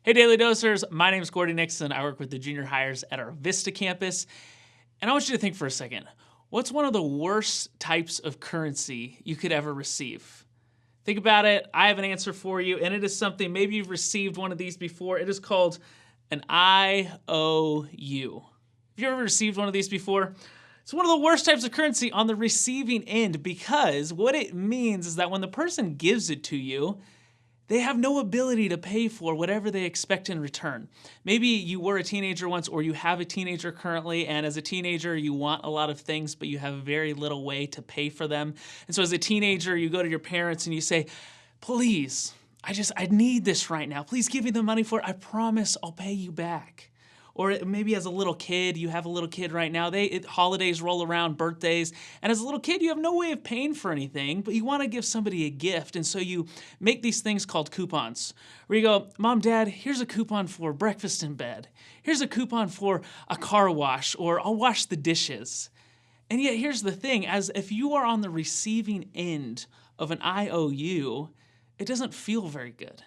Hey, Daily Dosers. My name is Gordy Nixon. I work with the junior hires at our Vista campus. And I want you to think for a second. What's one of the worst types of currency you could ever receive? Think about it. I have an answer for you, and it is something, maybe you've received one of these before. It is called an IOU. Have you ever received one of these before? It's one of the worst types of currency on the receiving end, because what it means is that when the person gives it to you, they have no ability to pay for whatever they expect in return. Maybe you were a teenager once, or you have a teenager currently, and as a teenager, you want a lot of things, but you have very little way to pay for them. And so as a teenager, you go to your parents and you say, please, I need this right now. Please give me the money for it. I promise I'll pay you back. Or maybe as a little kid, you have a little kid right now, holidays roll around, birthdays, and as a little kid, you have no way of paying for anything, but you want to give somebody a gift, and so you make these things called coupons, where you go, Mom, Dad, here's a coupon for breakfast in bed. Here's a coupon for a car wash, or I'll wash the dishes. And yet here's the thing, as if you are on the receiving end of an IOU, it doesn't feel very good.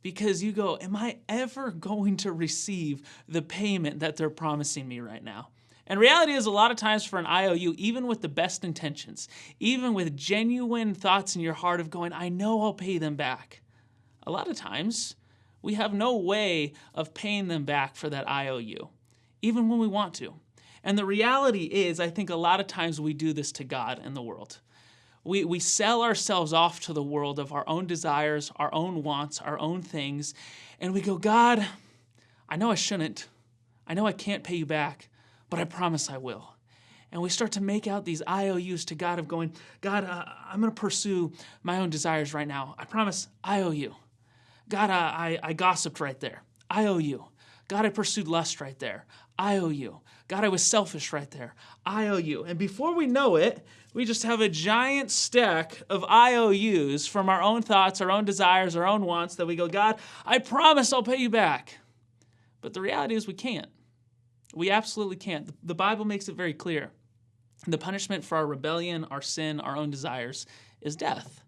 Because you go, am I ever going to receive the payment that they're promising me right now? And reality is, a lot of times for an IOU, even with the best intentions, even with genuine thoughts in your heart of going, I know I'll pay them back, a lot of times we have no way of paying them back for that IOU, even when we want to. And the reality is, I think a lot of times we do this to God and the world. We sell ourselves off to the world of our own desires, our own wants, our own things, and we go, God, I know I shouldn't. I know I can't pay you back, but I promise I will. And we start to make out these IOUs to God of going, God, I'm going to pursue my own desires right now. I promise I owe you. God, I gossiped right there. I owe you. God, I pursued lust right there. I owe you. God, I was selfish right there. I owe you. And before we know it, we just have a giant stack of IOUs from our own thoughts, our own desires, our own wants that we go, God, I promise I'll pay you back. But the reality is we can't. We absolutely can't. The Bible makes it very clear. The punishment for our rebellion, our sin, our own desires is death.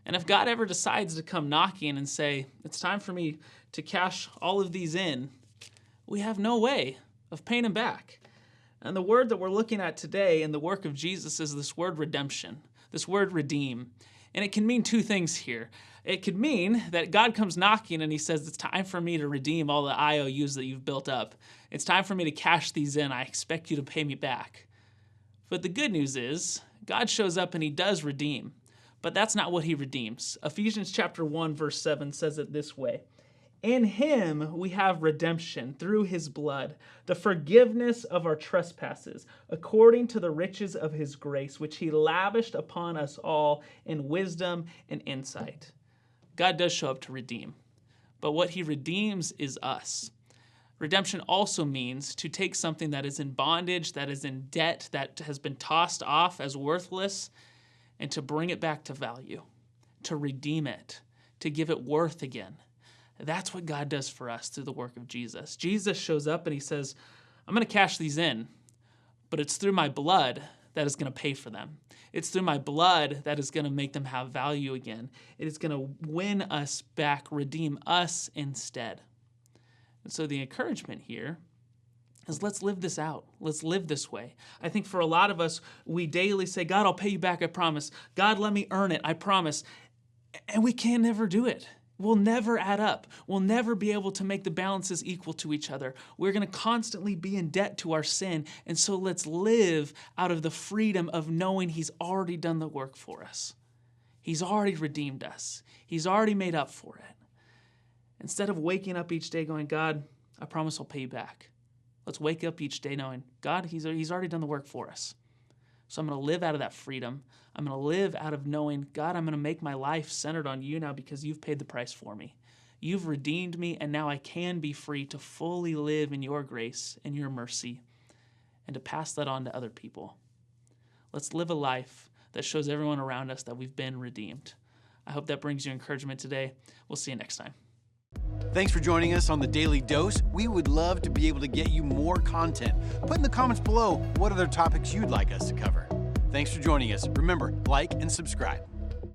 And if God ever decides to come knocking and say, it's time for me to cash all of these in, we have no way of paying him back. And the word that we're looking at today in the work of Jesus is this word redemption, this word redeem. And it can mean two things here. It could mean that God comes knocking and he says, it's time for me to redeem all the IOUs that you've built up. It's time for me to cash these in. I expect you to pay me back. But the good news is God shows up and he does redeem. But that's not what he redeems. Ephesians chapter 1, verse 7 says it this way. In him we have redemption through his blood, the forgiveness of our trespasses, according to the riches of his grace, which he lavished upon us all in wisdom and insight. God does show up to redeem, but what he redeems is us. Redemption also means to take something that is in bondage, that is in debt, that has been tossed off as worthless, and to bring it back to value, to redeem it, to give it worth again. That's what God does for us through the work of Jesus. Jesus shows up and he says, I'm going to cash these in, but it's through my blood that is going to pay for them. It's through my blood that is going to make them have value again. It is going to win us back, redeem us instead. And so the encouragement here is let's live this out. Let's live this way. I think for a lot of us, we daily say, God, I'll pay you back, I promise. God, let me earn it, I promise. And we can never do it. We'll never add up. We'll never be able to make the balances equal to each other. We're going to constantly be in debt to our sin. And so let's live out of the freedom of knowing he's already done the work for us. He's already redeemed us. He's already made up for it. Instead of waking up each day going, God, I promise I'll pay you back. Let's wake up each day knowing, God, he's already done the work for us. So I'm going to live out of that freedom. I'm going to live out of knowing, God, I'm going to make my life centered on you now because you've paid the price for me. You've redeemed me, and now I can be free to fully live in your grace and your mercy and to pass that on to other people. Let's live a life that shows everyone around us that we've been redeemed. I hope that brings you encouragement today. We'll see you next time. Thanks for joining us on the Daily Dose. We would love to be able to get you more content. Put in the comments below what other topics you'd like us to cover. Thanks for joining us. Remember, like and subscribe.